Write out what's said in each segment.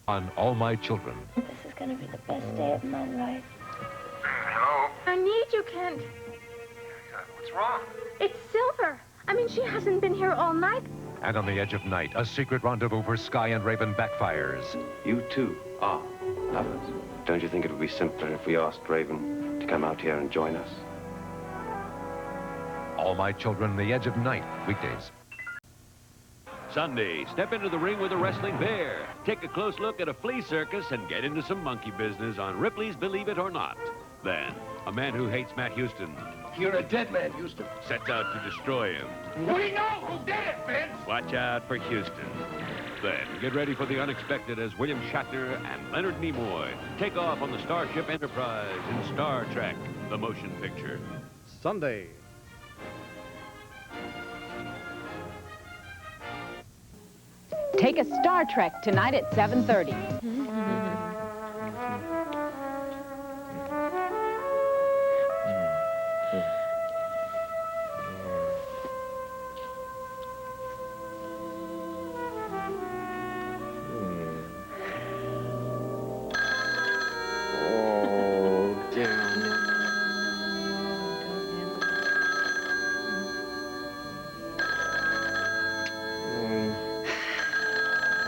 on All My Children. This is going to be the best day of my life. Hello? I need you, Kent. What's wrong? It's Silver. I mean, she hasn't been here all night. And on the edge of night, a secret rendezvous for Sky and Raven backfires. You too are lovers. Don't you think it would be simpler if we asked Raven to come out here and join us? All My Children, the edge of night, weekdays. Sunday, step into the ring with a wrestling bear. Take a close look at a flea circus and get into some monkey business on Ripley's Believe It or Not. Then, a man who hates Matt Houston You're a dead man, Houston. sets out to destroy him. We know who did it, Vince! Watch out for Houston. Then, get ready for the unexpected as William Shatner and Leonard Nimoy take off on the Starship Enterprise in Star Trek, the motion picture. Sunday. Take a Star Trek tonight at 7:30.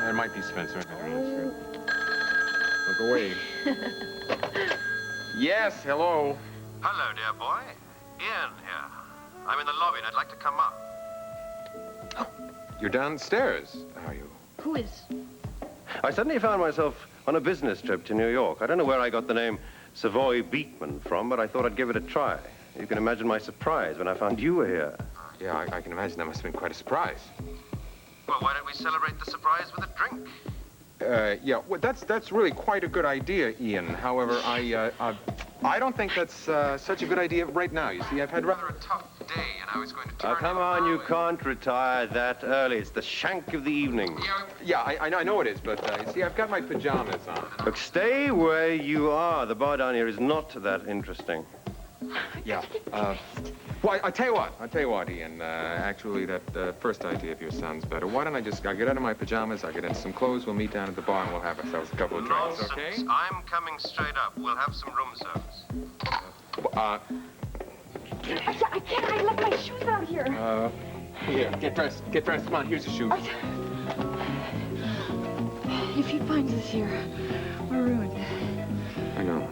There might be Spencer. Look away. Yes, hello. Hello, dear boy. Ian here. I'm in the lobby and I'd like to come up. You're downstairs, are you? Who is? I suddenly found myself on a business trip to New York. I don't know where I got the name Savoy Beekman from, but I thought I'd give it a try. You can imagine my surprise when I found you were here. Yeah, I can imagine that must have been quite a surprise. Well, why don't we celebrate the surprise with a drink? Yeah, well, that's really quite a good idea, Ian. However, I don't think that's such a good idea right now. You see, I've had Rather a tough day, and I was going to turn... Oh, come on, you can't retire that early. It's the shank of the evening. Yeah, I know it is, but you see, I've got my pajamas on. Look, stay where you are. The bar down here is not that interesting. Yeah. Well, I'll tell you what, Ian. Actually, that first idea of yours sounds better. Why don't I'll get out of my pajamas, I'll get into some clothes, we'll meet down at the bar, and we'll have ourselves a couple of drinks, Nonsense. okay? I'm coming straight up. We'll have some room service. I can't. I left my shoes out here. Here, get dressed. Come on, here's your shoes. If he finds us here, we're ruined. I know.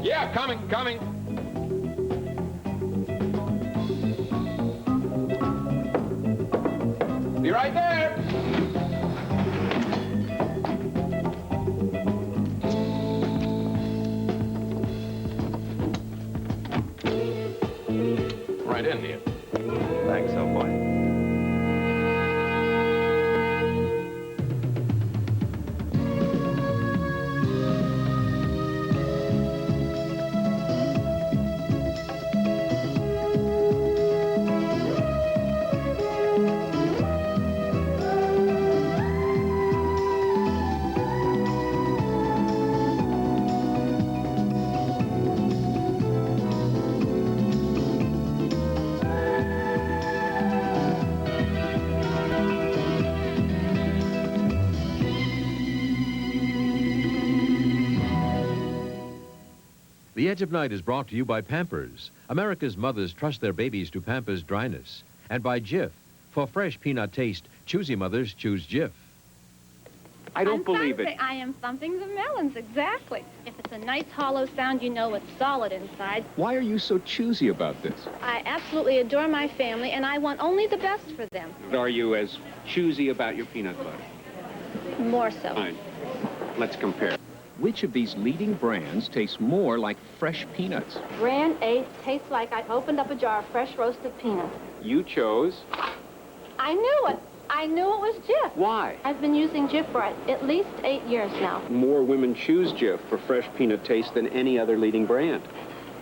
Yeah, coming. Be right there. Right in, Ian. Thanks, old boy. The Edge of Night is brought to you by Pampers. America's mothers trust their babies to Pampers dryness. And by Jif. For fresh peanut taste, choosy mothers choose Jif. I don't believe it. I am thumping the melons, exactly. If it's a nice hollow sound, you know it's solid inside. Why are you so choosy about this? I absolutely adore my family, and I want only the best for them. Are you as choosy about your peanut butter? More so. Fine. Let's compare. Which of these leading brands tastes more like fresh peanuts? Brand A tastes like I opened up a jar of fresh roasted peanuts. You chose. I knew it. I knew it was Jif. Why? I've been using Jif for at least 8 years now. More women choose Jif for fresh peanut taste than any other leading brand.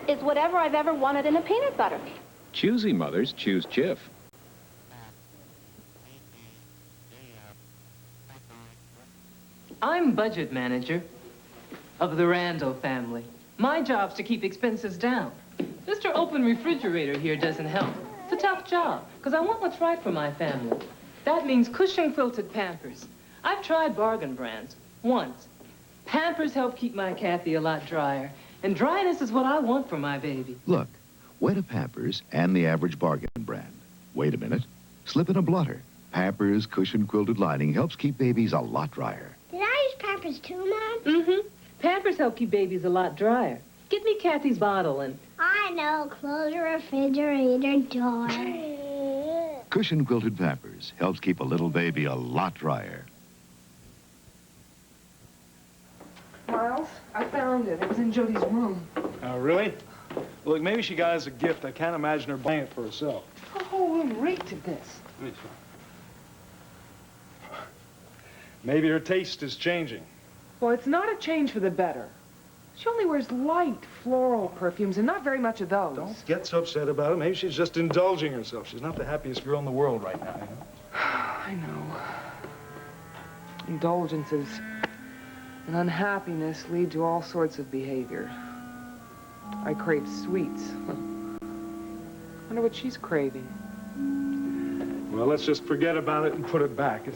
It's whatever I've ever wanted in a peanut butter. Choosy mothers choose Jif. I'm budget manager of the Randall family. My job's to keep expenses down. Mr. Open Refrigerator here doesn't help. It's a tough job, because I want what's right for my family. That means cushion-quilted Pampers. I've tried bargain brands once. Pampers help keep my Kathy a lot drier, and dryness is what I want for my baby. Look, wet a Pampers and the average bargain brand. Wait a minute. Slip in a blotter. Pampers cushion-quilted lining helps keep babies a lot drier. Did I use Pampers too, Mom? Mm-hmm. Pampers help keep babies a lot drier. Get me Kathy's bottle and... I know. Close the refrigerator door. Cushion-quilted Pampers helps keep a little baby a lot drier. Miles, I found it. It was in Jody's room. Oh, really? Look, maybe she got it as a gift. I can't imagine her buying it for herself. A whole room raked to this. Maybe her taste is changing. Well, it's not a change for the better. She only wears light floral perfumes and not very much of those. Don't get so upset about it. Maybe she's just indulging herself. She's not the happiest girl in the world right now, you know? I know. Indulgences and unhappiness lead to all sorts of behavior. I crave sweets. Wonder what she's craving. Well, let's just forget about it and put it back.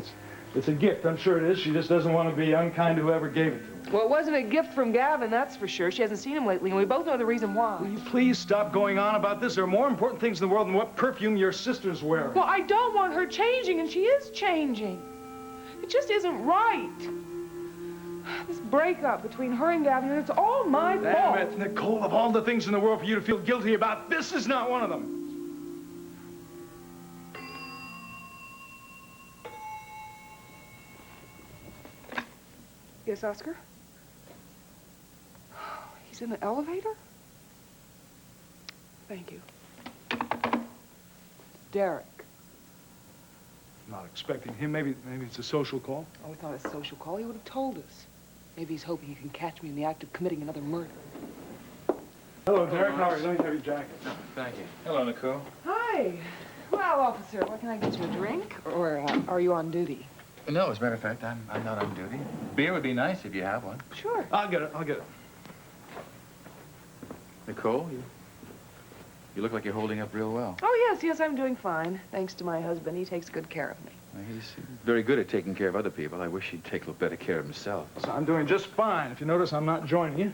It's a gift, I'm sure it is. She just doesn't want to be unkind to whoever gave it to her. Well, it wasn't a gift from Gavin, that's for sure. She hasn't seen him lately, and we both know the reason why. Will you please stop going on about this? There are more important things in the world than what perfume your sister's wearing. Well, I don't want her changing, and she is changing. It just isn't right. This breakup between her and Gavin, it's all my fault. Damn it, Nicole, of all the things in the world for you to feel guilty about, this is not one of them. Yes, Oscar? He's in the elevator? Thank you. Derek. Not expecting him. Maybe it's a social call. Oh, it's not a social call. He would have told us. Maybe he's hoping he can catch me in the act of committing another murder. Hello, Derek. How are you? Let me have your jacket. No, thank you. Hello, Nicole. Hi. Well, officer, what can I get you, a drink? Or are you on duty? No, as a matter of fact, I'm not on duty. Beer would be nice if you have one. Sure. I'll get it. Nicole, you look like you're holding up real well. Oh, yes, I'm doing fine. Thanks to my husband. He takes good care of me. Well, he's very good at taking care of other people. I wish he'd take a little better care of himself. So I'm doing just fine. If you notice, I'm not joining you.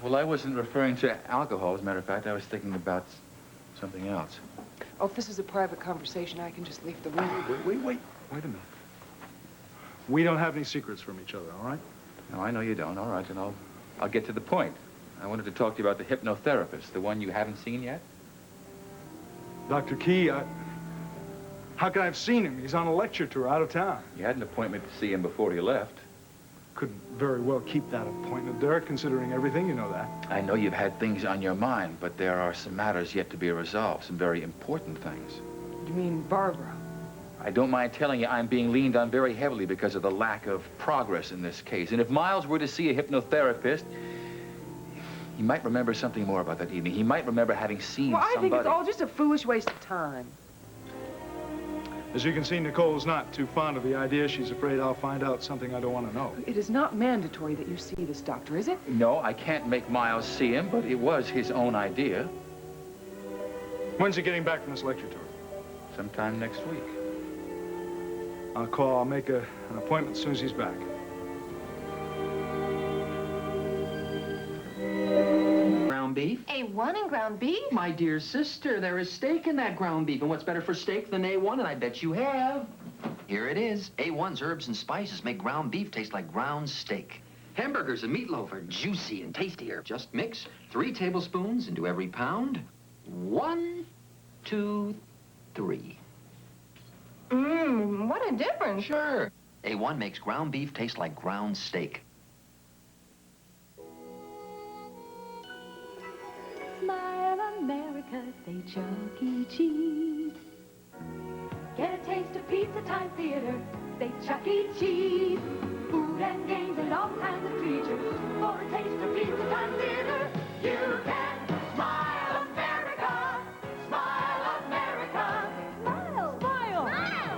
Well, I wasn't referring to alcohol, as a matter of fact. I was thinking about something else. Oh, if this is a private conversation, I can just leave the room. Wait a minute. We don't have any secrets from each other, all right? No, I know you don't. All right, then I'll get to the point. I wanted to talk to you about the hypnotherapist, the one you haven't seen yet. Dr. Key, how can I have seen him? He's on a lecture tour out of town. You had an appointment to see him before he left. Couldn't very well keep that appointment, Derek, considering everything. You know that. I know you've had things on your mind, but there are some matters yet to be resolved, some very important things. You mean Barbara? I don't mind telling you I'm being leaned on very heavily because of the lack of progress in this case. And if Miles were to see a hypnotherapist, he might remember something more about that evening. He might remember having seen somebody. Well, I think it's all just a foolish waste of time. As you can see, Nicole's not too fond of the idea. She's afraid I'll find out something I don't want to know. It is not mandatory that you see this doctor, is it? No, I can't make Miles see him, but it was his own idea. When's he getting back from this lecture tour? Sometime next week. I'll make an appointment as soon as he's back. Ground beef? A1 in ground beef? My dear sister, there is steak in that ground beef. And what's better for steak than A1? And I bet you have. Here it is. A1's herbs and spices make ground beef taste like ground steak. Hamburgers and meatloaf are juicy and tastier. Just mix 3 tablespoons into every pound. 1, 2, 3. What a difference. Sure. A1 makes ground beef taste like ground steak. Smile America, say Chuck E. Cheese. Get a taste of pizza time theater, say Chuck E. Cheese. Food and games and all kinds of features. For a taste of pizza time theater, you can smile America. Smile America. Smile. Smile.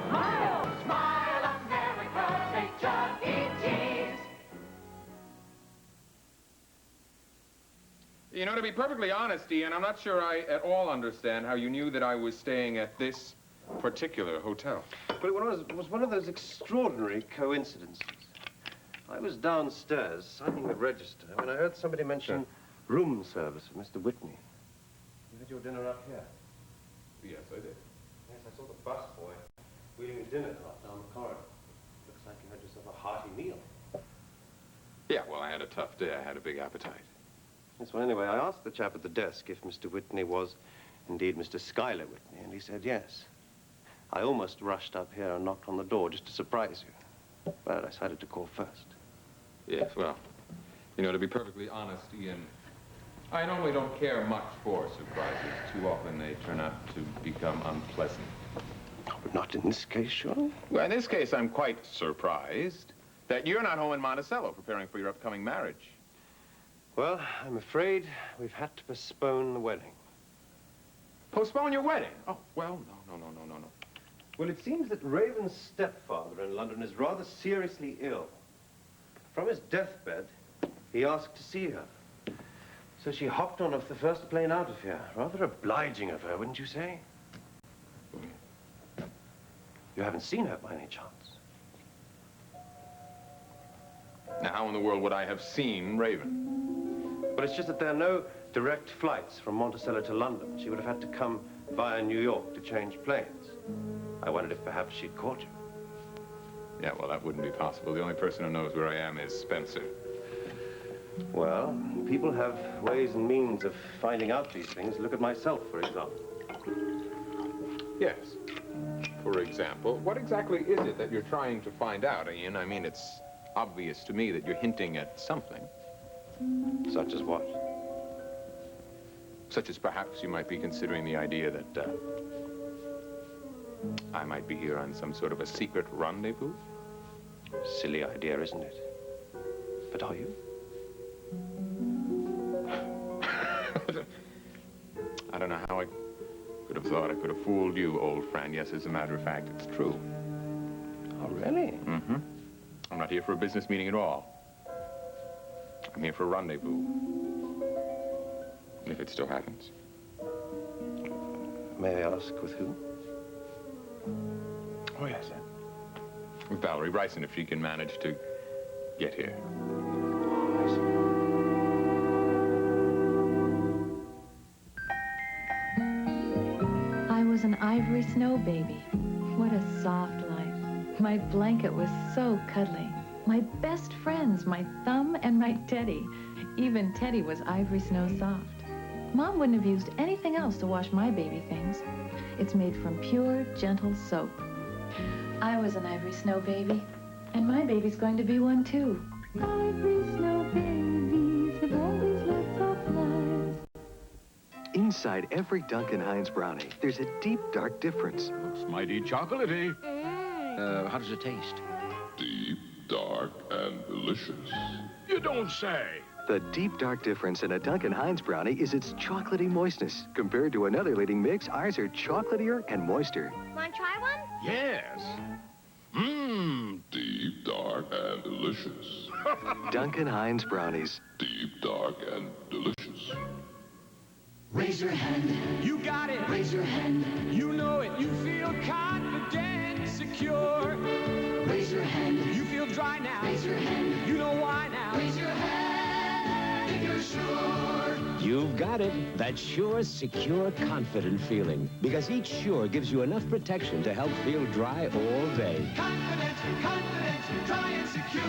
Smile. Smile America, say Chuck E. Cheese. You know, to be perfectly honest, Ian, I'm not sure I at all understand how you knew that I was staying at this particular hotel. But it was one of those extraordinary coincidences. I was downstairs signing the register when I heard somebody mention room service for Mr. Whitney. You had your dinner up here? Yes, I did. Yes, I saw the busboy wheeling his dinner cart down the corridor. Looks like you had yourself a hearty meal. Yeah, well, I had a tough day. I had a big appetite. Yes, well, anyway, I asked the chap at the desk if Mr. Whitney was indeed Mr. Schuyler Whitney, and he said yes. I almost rushed up here and knocked on the door just to surprise you, but I decided to call first. Yes, well, you know, to be perfectly honest, Ian, I normally don't care much for surprises. Too often they turn out to become unpleasant. But not in this case, surely? Well, in this case, I'm quite surprised that you're not home in Monticello preparing for your upcoming marriage. Well, I'm afraid we've had to postpone the wedding. Postpone your wedding? Oh, well, no. Well, it seems that Raven's stepfather in London is rather seriously ill. From his deathbed, he asked to see her. So she hopped on off the first plane out of here. Rather obliging of her, wouldn't you say? You haven't seen her by any chance? Now, how in the world would I have seen Raven? But it's just that there are no direct flights from Monticello to London. She would have had to come via New York to change planes. I wondered if perhaps she'd caught you. Yeah, well, that wouldn't be possible. The only person who knows where I am is Spencer. Well, people have ways and means of finding out these things. Look at myself, for example. Yes. For example, what exactly is it that you're trying to find out, Ian? I mean, it's obvious to me that you're hinting at something. Such as what? Such as perhaps you might be considering the idea that I might be here on some sort of a secret rendezvous. Silly idea, isn't it? But are you? I don't know how I could have thought I could have fooled you, old friend. Yes, as a matter of fact, it's true. Oh, really? Mm-hmm. I'm not here for a business meeting at all. I'm here for a rendezvous. If it still happens. May I ask with who? Oh, yes, sir. With Valerie Bryson, if she can manage to get here. Oh, I see. I was an ivory snow baby. What a soft life. My blanket was so cuddly. My best friends, my thumb and my Teddy. Even Teddy was ivory snow soft. Mom wouldn't have used anything else to wash my baby things. It's made from pure, gentle soap. I was an ivory snow baby, and my baby's going to be one too. Ivory snow babies have always lived soft lives. Inside every Duncan Hines brownie, there's a deep, dark difference. Looks mighty chocolatey. How does it taste? Deep, dark, and delicious. You don't say. The deep, dark difference in a Duncan Hines brownie is its chocolatey moistness. Compared to another leading mix, ours are chocolatier and moister. Want to try one? Yes. Mmm. Deep, dark, and delicious. Duncan Hines brownies. Deep, dark, and delicious. Raise your hand. You got it. Raise your hand. You know it. You feel confident, secure. Raise your hand. You feel dry now. Raise your hand. You know why now. Raise your hand if you're sure. You've got it. That sure, secure, confident feeling. Because each Sure gives you enough protection to help feel dry all day. Confident, dry and secure.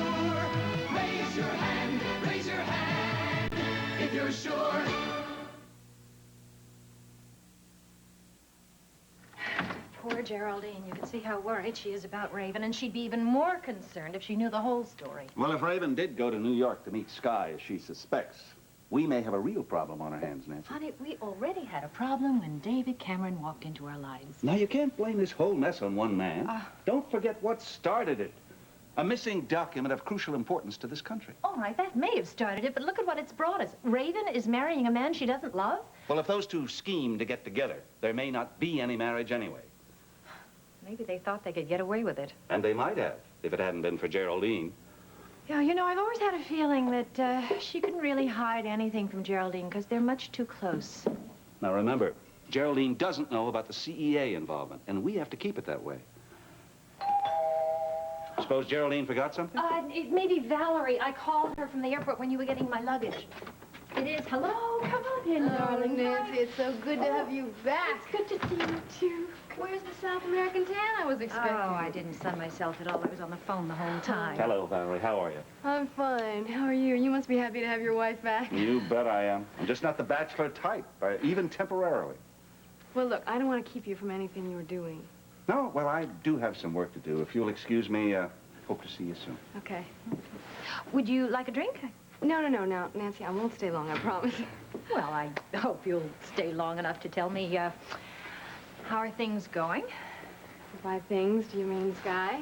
Raise your hand if you're sure. Poor Geraldine. You can see how worried she is about Raven, and she'd be even more concerned if she knew the whole story. Well, if Raven did go to New York to meet Sky, as she suspects, we may have a real problem on our hands, Nancy. Honey, we already had a problem when David Cameron walked into our lives. Now, you can't blame this whole mess on one man. Don't forget what started it. A missing document of crucial importance to this country. All right, that may have started it, but look at what it's brought us. Raven is marrying a man she doesn't love? Well, if those two scheme to get together, there may not be any marriage anyway. Maybe they thought they could get away with it. And they might have, if it hadn't been for Geraldine. Yeah, you know, I've always had a feeling that she couldn't really hide anything from Geraldine because they're much too close. Now remember, Geraldine doesn't know about the CEA involvement, and we have to keep it that way. Suppose Geraldine forgot something? It may be Valerie. I called her from the airport when you were getting my luggage. It is. Hello, come on in, darling. Nancy, it's so good to have you back. It's good to see you, too. Where's the South American tan I was expecting? Oh, I didn't sun myself at all. I was on the phone the whole time. Hello, Valerie. How are you? I'm fine. How are you? You must be happy to have your wife back. You bet I am. I'm just not the bachelor type, even temporarily. Well, look, I don't want to keep you from anything you were doing. No, well, I do have some work to do. If you'll excuse me, hope to see you soon. Okay. Would you like a drink? No, Nancy, I won't stay long, I promise. Well, I hope you'll stay long enough to tell me, how are things going? By things, do you mean Sky?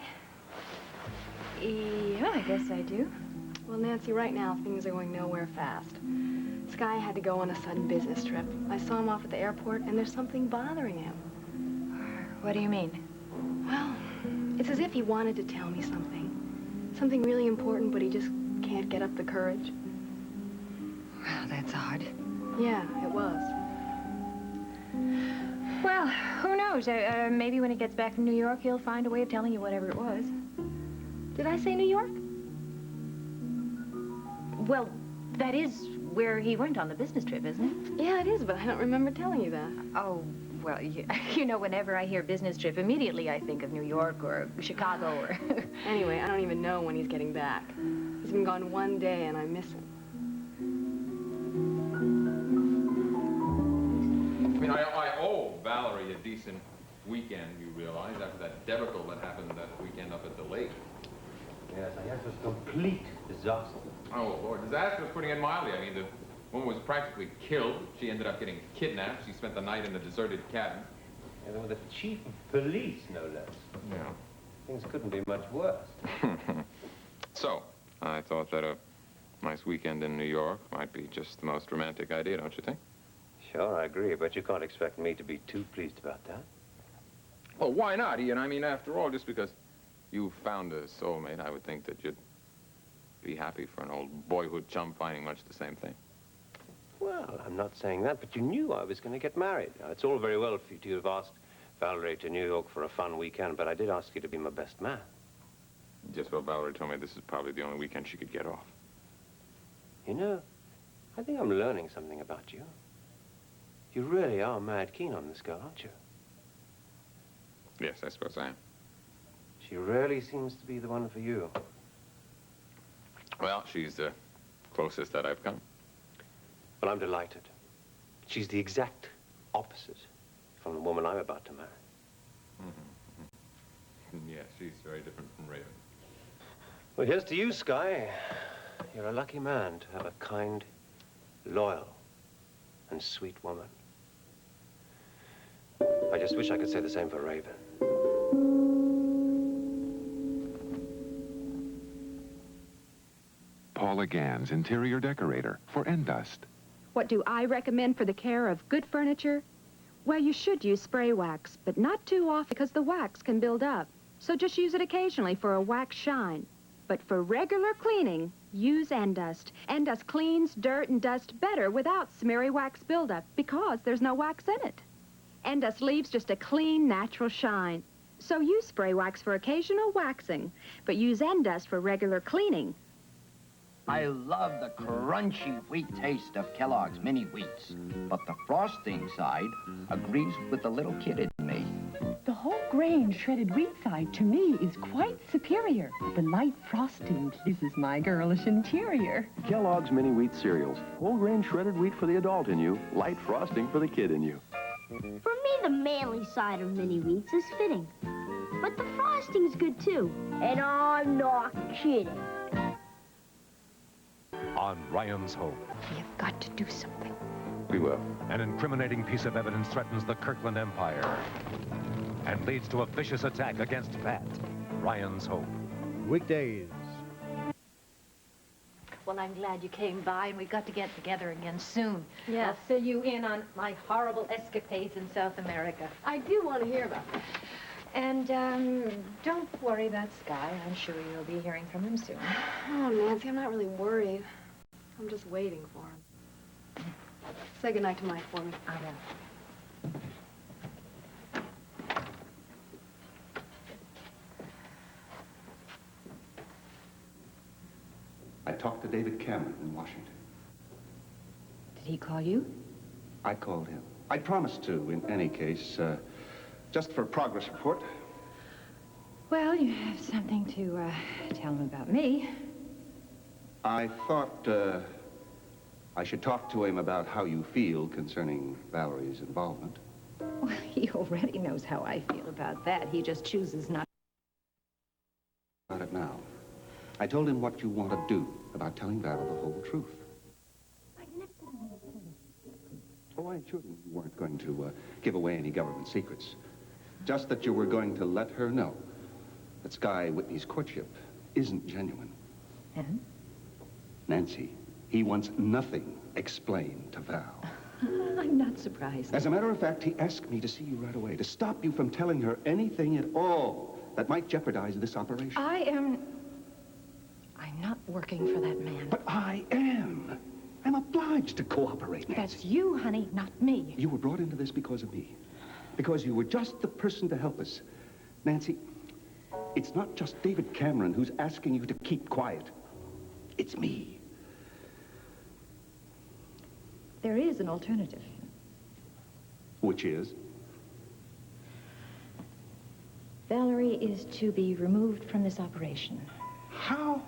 Yeah, I guess I do. Well, Nancy, right now, things are going nowhere fast. Sky had to go on a sudden business trip. I saw him off at the airport, and there's something bothering him. What do you mean? Well, it's as if he wanted to tell me something. Something really important, but he just can't get up the courage. Well, that's odd. Yeah, it was. Well, who knows? Maybe when he gets back from New York, he'll find a way of telling you whatever it was. Did I say New York? Well, that is where he went on the business trip, isn't it? Yeah, it is, but I don't remember telling you that. Oh, well, you know, whenever I hear business trip, immediately I think of New York or Chicago or... Anyway, I don't even know when he's getting back. He's been gone one day, and I miss him. I mean, I owe Valerie a decent weekend, you realize, after that debacle that happened that weekend up at the lake. Yes, I guess it was a complete disaster. Oh, Lord, disaster was putting it mildly. I mean, the woman was practically killed. She ended up getting kidnapped. She spent the night in a deserted cabin. And with the chief of police, no less. Yeah. Things couldn't be much worse. So, I thought that a nice weekend in New York might be just the most romantic idea, don't you think? Sure, I agree, but you can't expect me to be too pleased about that. Well, why not, Ian? I mean, after all, just because you found a soulmate, I would think that you'd be happy for an old boyhood chum finding much the same thing. Well, I'm not saying that, but you knew I was going to get married. Now, it's all very well for you to have asked Valerie to New York for a fun weekend, but I did ask you to be my best man. Just well, Valerie told me this is probably the only weekend she could get off. You know, I think I'm learning something about you. You really are mad keen on this girl, aren't you? Yes, I suppose I am. She really seems to be the one for you. Well, she's the closest that I've come. Well, I'm delighted. She's the exact opposite from the woman I'm about to marry. Yes, she's very different from Raven. Well, here's to you, Sky. You're a lucky man to have a kind, loyal, and sweet woman. I just wish I could say the same for Raven. Paula Gans, interior decorator for Endust. What do I recommend for the care of good furniture? Well, you should use spray wax, but not too often because the wax can build up. So just use it occasionally for a wax shine. But for regular cleaning, use Endust. Endust cleans dirt and dust better without smeary wax buildup because there's no wax in it. Endust leaves just a clean, natural shine. So use spray wax for occasional waxing, but use Endust for regular cleaning. I love the crunchy wheat taste of Kellogg's Mini Wheats, but the frosting side agrees with the little kid in me. The whole grain shredded wheat side, to me, is quite superior. The light frosting pleases my girlish interior. Kellogg's Mini Wheat cereals. Whole grain shredded wheat for the adult in you, light frosting for the kid in you. For me, the manly side of Mini Wheats is fitting. But the frosting's good, too. And I'm not kidding. On Ryan's Hope. You've got to do something. We will. An incriminating piece of evidence threatens the Kirkland Empire and leads to a vicious attack against Pat. Ryan's Hope. Weekdays. Well, I'm glad you came by, and we've got to get together again soon. Yes. I'll fill you in on my horrible escapades in South America. I do want to hear about it. And, don't worry about Sky. I'm sure you'll be hearing from him soon. Oh, Nancy, I'm not really worried. I'm just waiting for him. Say goodnight to Mike for me. I will. I talked to David Cameron in Washington. Did he call you? I called him. I promised to, in any case, just for a progress report. Well, you have something to tell him about me. I thought I should talk to him about how you feel concerning Valerie's involvement. Well, he already knows how I feel about that. He just chooses not. About it now. I told him what you want to do about telling Val the whole truth. Oh, I assured him you weren't going to give away any government secrets. Just that you were going to let her know that Sky Whitney's courtship isn't genuine. And? Nancy, he wants nothing explained to Val. I'm not surprised. As a matter of fact, he asked me to see you right away, to stop you from telling her anything at all that might jeopardize this operation. I'm not working for that man. But I am. I'm obliged to cooperate, Nancy. That's you, honey, not me. You were brought into this because of me. Because you were just the person to help us. Nancy, it's not just David Cameron who's asking you to keep quiet. It's me. There is an alternative. Which is? Valerie is to be removed from this operation. How?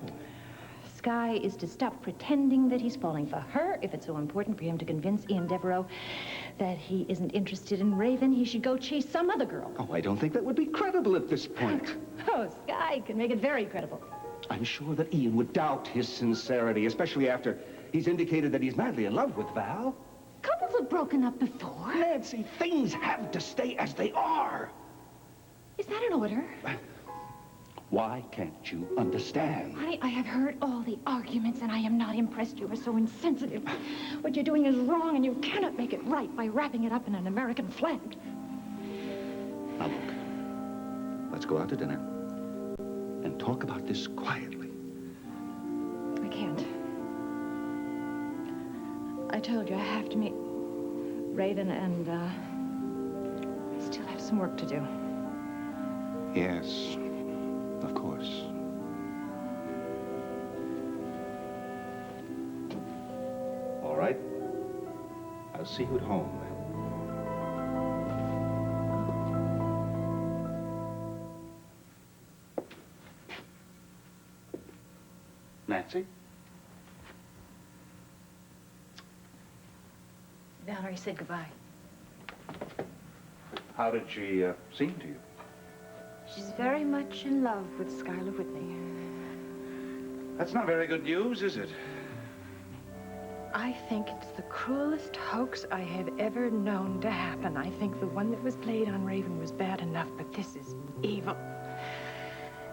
Sky is to stop pretending that he's falling for her. If it's so important for him to convince Ian Devereaux that he isn't interested in Raven, he should go chase some other girl. Oh, I don't think that would be credible at this point. Oh, Sky can make it very credible. I'm sure that Ian would doubt his sincerity, especially after he's indicated that he's madly in love with Val. Couples have broken up before. Nancy, things have to stay as they are. Is that an order? Why can't you understand? Honey, I have heard all the arguments, and I am not impressed. You are so insensitive. What you're doing is wrong, and you cannot make it right by wrapping it up in an American flag. Now, look. Let's go out to dinner and talk about this quietly. I can't. I told you I have to meet Raven, and I still have some work to do. Yes. Of course. All right. I'll see you at home then. Nancy? Valerie said goodbye. How did she seem to you? She's very much in love with Skylar Whitney. That's not very good news, is it? I think it's the cruelest hoax I have ever known to happen. I think the one that was played on Raven was bad enough, but this is evil.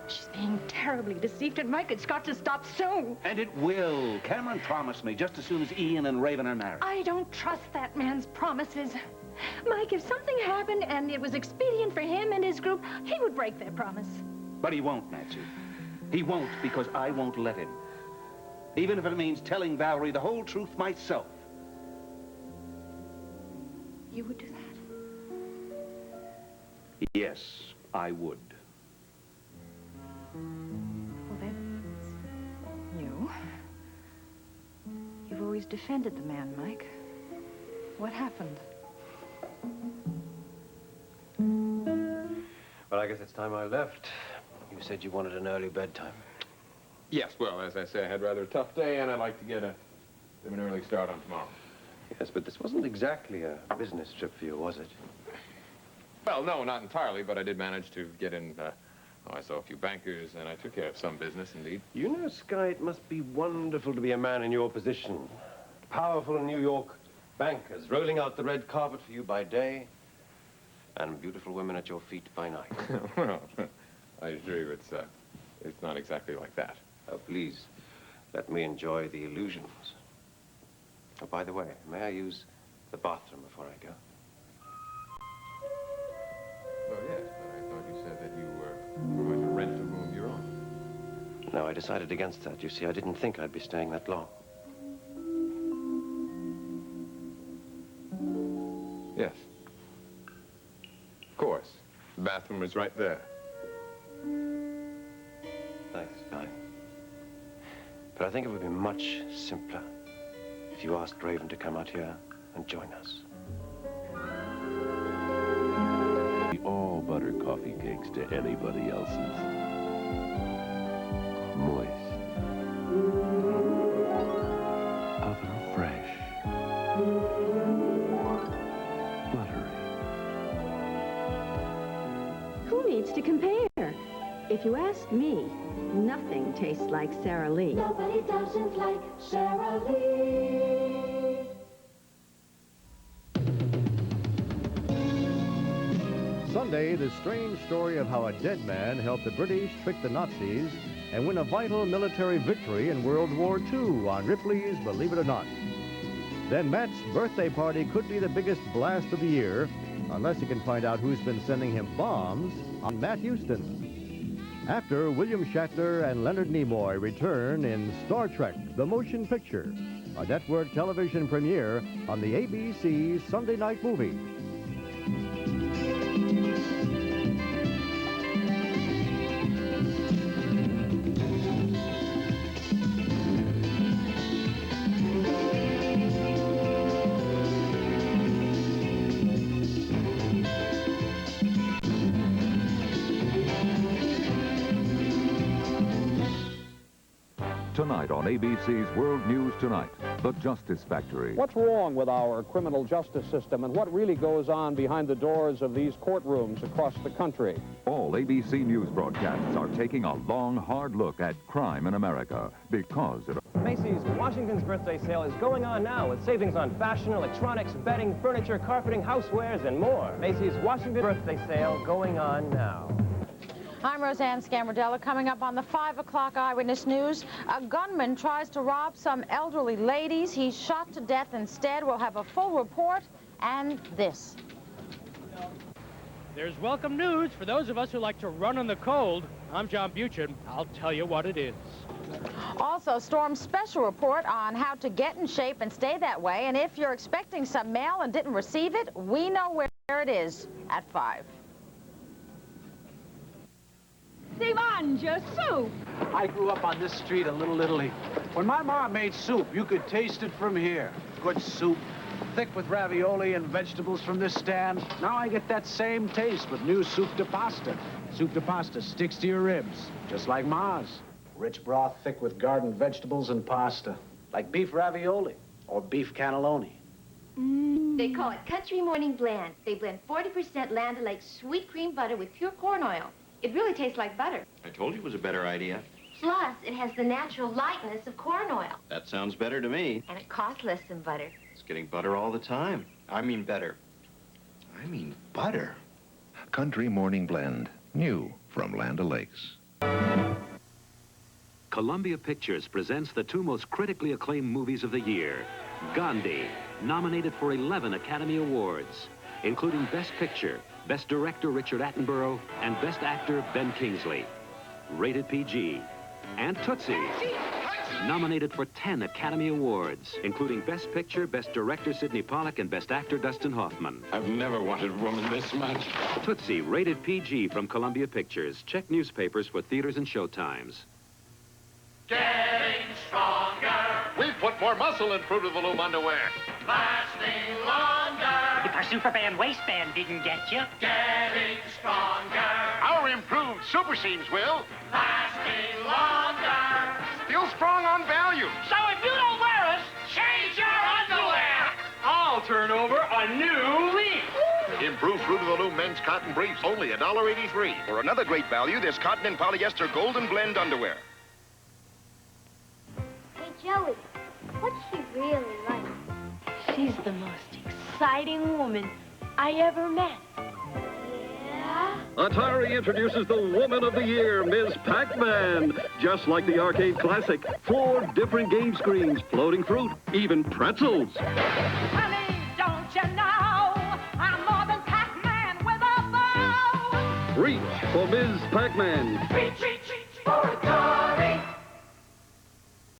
She's being terribly deceived, and Mike, it's got to stop soon. And it will. Cameron promised me just as soon as Ian and Raven are married. I don't trust that man's promises. Mike, if something happened and it was expedient for him and his group, he would break their promise. But he won't, Nancy. He won't because I won't let him. Even if it means telling Valerie the whole truth myself. You would do that? Yes, I would. Well, that's new. You've always defended the man, Mike. What happened? Well, I guess it's time I left. You said you wanted an early bedtime. Yes, well, as I say, I had rather a tough day, and I'd like to get an early start on tomorrow. Yes, but this wasn't exactly a business trip for you, was it? Well, no, not entirely, but I did manage to get in, I saw a few bankers, and I took care of some business, indeed. You know, Sky, it must be wonderful to be a man in your position. Powerful New York bankers rolling out the red carpet for you by day, and beautiful women at your feet by night. Well, I assure you, it's not exactly like that. Oh, please, let me enjoy the illusions. Oh, by the way, may I use the bathroom before I go? Oh, yes, but I thought you No, I decided against that. You see, I didn't think I'd be staying that long. Yes. Of course. The bathroom is right there. Thanks, Guy. But I think it would be much simpler if you asked Raven to come out here and join us. All butter coffee cakes to anybody else's. Moist. Oven fresh. Buttery. Who needs to compare? If you ask me, nothing tastes like Sara Lee. Nobody doesn't like Sara Lee. Sunday, the strange story of how a dead man helped the British trick the Nazis and win a vital military victory in World War II on Ripley's Believe It or Not. Then Matt's birthday party could be the biggest blast of the year, unless he can find out who's been sending him bombs on Matt Houston. After William Shatner and Leonard Nimoy return in Star Trek, the motion picture, a network television premiere on the ABC Sunday Night Movie. Tonight on ABC's World News Tonight, the Justice Factory. What's wrong with our criminal justice system and what really goes on behind the doors of these courtrooms across the country? All ABC News broadcasts are taking a long, hard look at crime in America because it... Macy's Washington's birthday sale is going on now with savings on fashion, electronics, bedding, furniture, carpeting, housewares, and more. Macy's Washington birthday sale going on now. I'm Roseanne Scamardella. Coming up on the 5 o'clock Eyewitness News, a gunman tries to rob some elderly ladies. He's shot to death instead. We'll have a full report and this. There's welcome news for those of us who like to run in the cold. I'm John Buchan. I'll tell you what it is. Also, Storm's special report on how to get in shape and stay that way. And if you're expecting some mail and didn't receive it, we know where it is at 5. They want your soup. I grew up on this street in Little Italy. When my mom made soup, you could taste it from here. Good soup, thick with ravioli and vegetables from this stand. Now I get that same taste with new soup de pasta. Soup de pasta sticks to your ribs, just like Ma's. Rich broth thick with garden vegetables and pasta, like beef ravioli or beef cannelloni. They call it Country Morning Blend. They blend 40% Land O'Lakes sweet cream butter with pure corn oil. It really tastes like butter. I told you it was a better idea. Plus, it has the natural lightness of corn oil. That sounds better to me. And it costs less than butter. It's getting butter all the time. I mean better. I mean butter. Country Morning Blend. New from Land O'Lakes. Columbia Pictures presents the 2 most critically acclaimed movies of the year. Gandhi, nominated for 11 Academy Awards, including Best Picture, Best Director Richard Attenborough, and Best Actor Ben Kingsley. Rated PG. And Tootsie, nominated for 10 Academy Awards, including Best Picture, Best Director Sidney Pollack, and Best Actor Dustin Hoffman. I've never wanted a woman this much. Tootsie, rated PG from Columbia Pictures. Check newspapers for theaters and showtimes. Getting stronger. We've put more muscle in Fruit of the Loom underwear. Lasting longer. If our Superband waistband didn't get you. Getting stronger. Our improved Super Seams will. Lasting longer. Still strong on value. So if you don't wear us, change your underwear. I'll turn over a new leaf. Improved Fruit of the Loom men's cotton briefs, only $1.83. For another great value, this cotton and polyester golden blend underwear. Hey, Joey, what's she really like? She's the most exciting woman I ever met. Yeah? Atari introduces the Woman of the Year, Ms. Pac-Man. Just like the arcade classic, 4 different game screens, floating fruit, even pretzels. Honey, don't you know I'm more than Pac-Man with a bow? Reach for Ms. Pac-Man. Reach